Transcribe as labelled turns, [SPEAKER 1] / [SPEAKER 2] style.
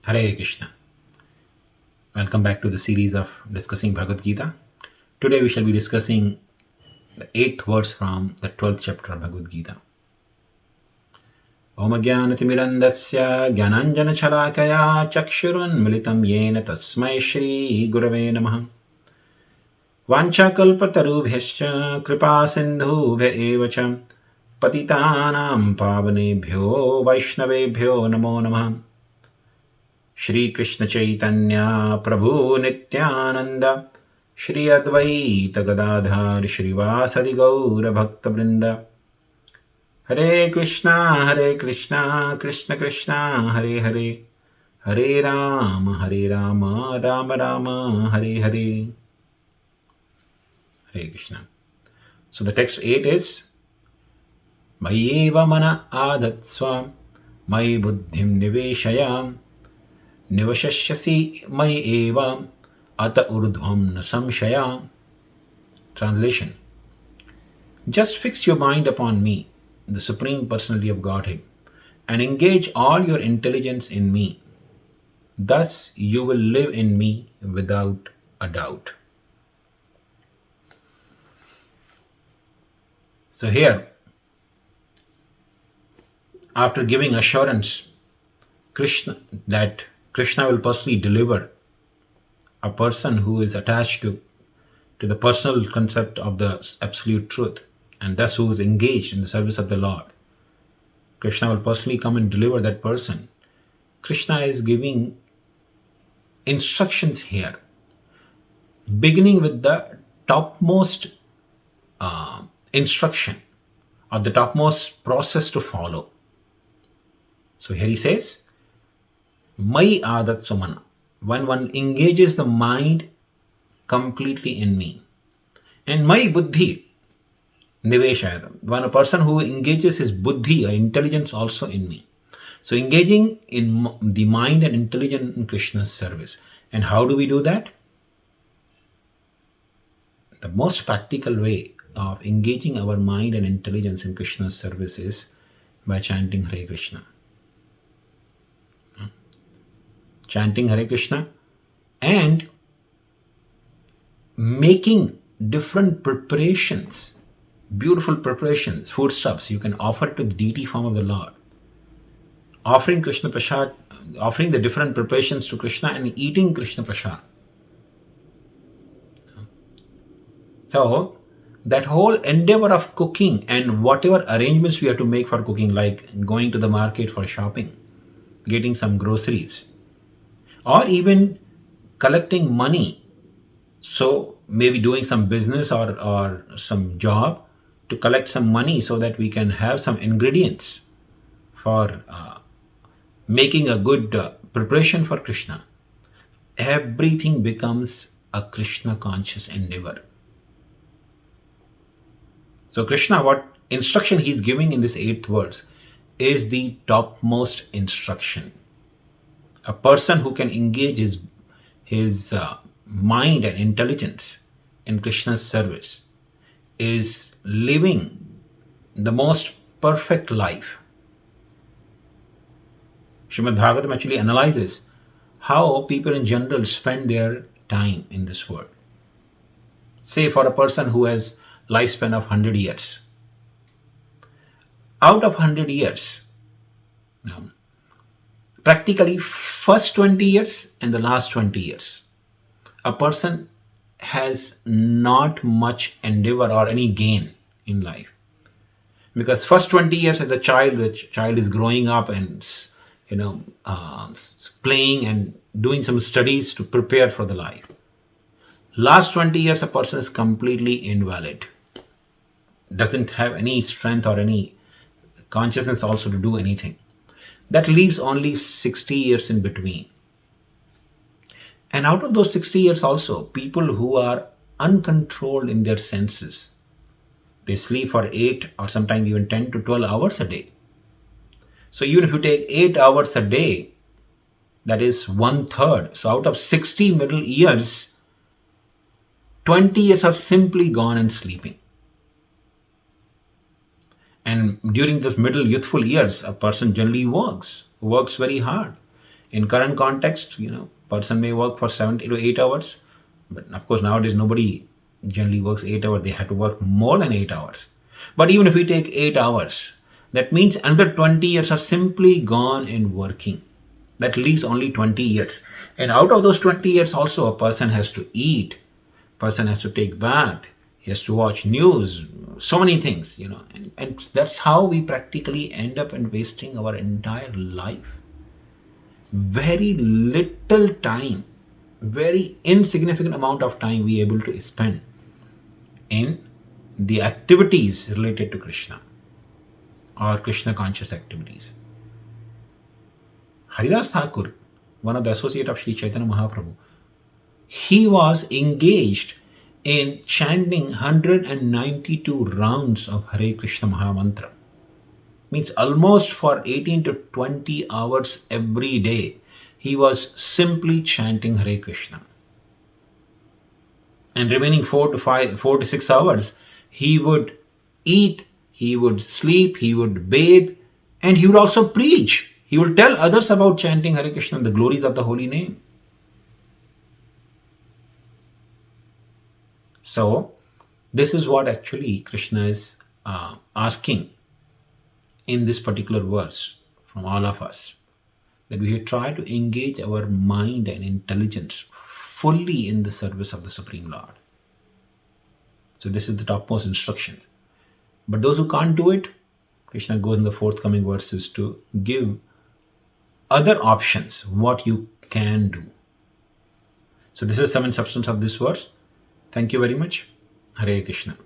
[SPEAKER 1] Hare Krishna. Welcome back to the series of discussing Bhagavad Gita. Today we shall be discussing the 8th verse from the 12th chapter of Bhagavad Gita. Om Jnanatimirandasya Jnananjana Chakshurunmilitam Yena Tasmai Shri Gurave Namaha Vanchakalpatarubhyascha Kripa Sindhubhya Evacha Patitanam Pavanebhyo Vaishnavebhyo Namo Namaha Shri Krishna Chaitanya Prabhu Nityananda Shri Advaita Gadadhar Shrivasadi Gaura Bhakta Vrinda Hare Krishna Krishna Krishna Hare Hare Hare Rama Rama Hare Hare. Hare Krishna. So the text 8 is Mayeva mana adatsva Mai buddhim niveshayam Nivashashyasi mai eva ata urdhvam na samshaya. Translation: Just fix your mind upon me, the Supreme Personality of Godhead, and engage all your intelligence in me. Thus you will live in me without a doubt. So here, after giving assurance that Krishna will personally deliver a person who is attached to the personal concept of the absolute truth, and thus who is engaged in the service of the Lord. Krishna will personally come and deliver that person. Krishna is giving instructions here, beginning with the topmost instruction or the topmost process to follow. So here he says, Mai adat samana. When one engages the mind completely in me. And Mai buddhi niveshayadam. When a person who engages his buddhi or intelligence also in me. So engaging in the mind and intelligence in Krishna's service. And how do we do that? The most practical way of engaging our mind and intelligence in Krishna's service is by chanting Hare Krishna. Chanting Hare Krishna and making different preparations, beautiful preparations, foodstuffs you can offer to the deity form of the Lord. Offering Krishna Prasad, offering the different preparations to Krishna and eating Krishna Prasad. So that whole endeavor of cooking and whatever arrangements we have to make for cooking, like going to the market for shopping, getting some groceries, or even collecting money, so maybe doing some business or some job to collect some money so that we can have some ingredients for making a good preparation for Krishna. Everything becomes a Krishna conscious endeavor. So Krishna, what instruction he is giving in this 8th verse is the topmost instruction. A person who can engage his mind and intelligence in Krishna's service is living the most perfect life. Srimad Bhagavatam actually analyzes how people in general spend their time in this world. Say for a person who has lifespan of 100 years. Out of 100 years, practically first 20 years and the last 20 years, a person has not much endeavor or any gain in life. Because first 20 years as the child is growing up and playing and doing some studies to prepare for the life. Last 20 years a person is completely invalid. Doesn't have any strength or any consciousness also to do anything. That leaves only 60 years in between. And out of those 60 years also, people who are uncontrolled in their senses, they sleep for 8 or sometimes even 10 to 12 hours a day. So even if you take 8 hours a day, that is 1/3. So out of 60 middle years, 20 years are simply gone and sleeping. And during those middle youthful years, a person generally works very hard. In current context, person may work for 7 to 8 hours, but of course nowadays nobody generally works 8 hours. They have to work more than 8 hours. But even if we take 8 hours, that means another 20 years are simply gone in working. That leaves only 20 years. And out of those 20 years also, a person has to eat, person has to take bath, he has to watch news, so many things, and that's how we practically end up in wasting our entire life. Very little time, very insignificant amount of time we able to spend in the activities related to Krishna or Krishna conscious activities. Haridas Thakur, one of the associates of Sri Chaitanya Mahaprabhu, he was engaged in chanting 192 rounds of Hare Krishna Mahamantra. Means almost for 18 to 20 hours every day, he was simply chanting Hare Krishna. And remaining 4 to 6 hours, he would eat, he would sleep, he would bathe, and he would also preach. He will tell others about chanting Hare Krishna, the glories of the holy name. So, this is what actually Krishna is asking in this particular verse from all of us, that we should try to engage our mind and intelligence fully in the service of the Supreme Lord. So, this is the topmost instruction. But those who can't do it, Krishna goes in the forthcoming verses to give other options, what you can do. So this is the sum and substance of this verse. Thank you very much. Hare Krishna.